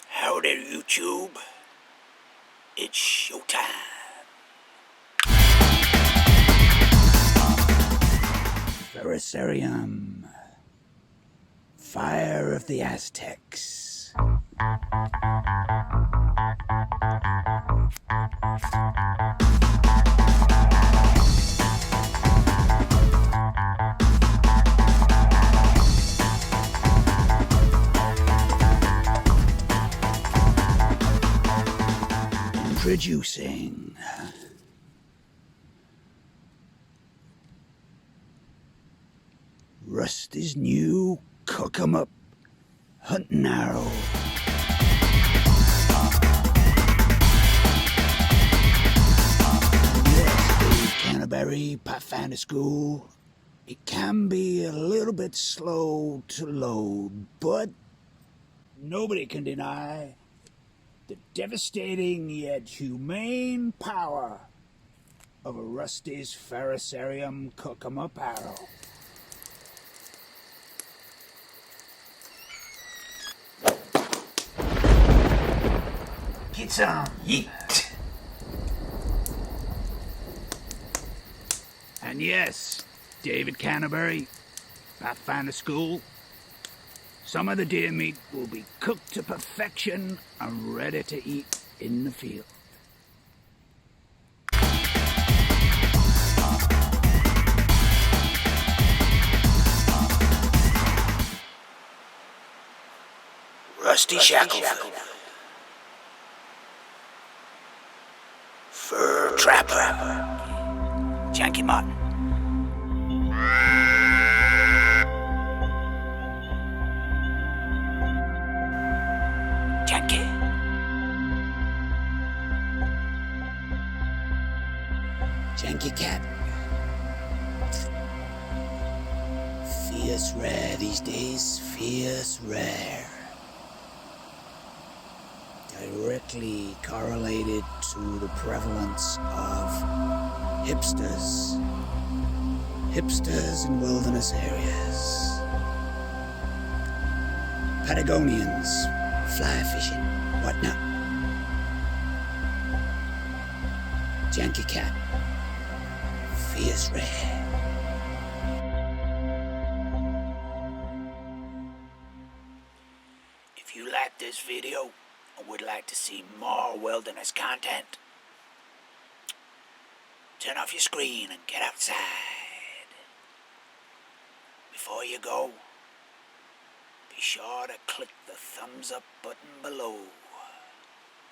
Howdy, YouTube. It's showtime. Ferrocerium. Fire of the Aztecs. Introducing Rusty's new cook-em-up hunting arrow. Yes, David Attentborough, Pathfinder School. It can be a little bit slow to load, but nobody can deny the devastating yet humane power of a Rusty's Ferrocerium cook-em-up arrow. Get some yeet. And yes, David Attentborough, Pathfinder School. Some of the deer meat will be cooked to perfection and ready to eat in the field. Rusty Shackleford. Fur trapper. Janky Martin. Janky. Janky cat. Fierce rare these days, fierce rare. Directly correlated to the prevalence of hipsters in wilderness areas, Patagonians, fly fishing, whatnot. Janky cat, fierce rare. If you like this video and would like to see more wilderness content, turn off your screen and get outside. Before you go, be sure to click the thumbs up button below.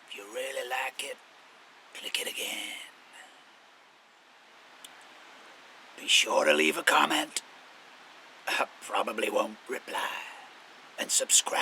If you really like it, click it again. Be sure to leave a comment. I probably won't reply. And subscribe.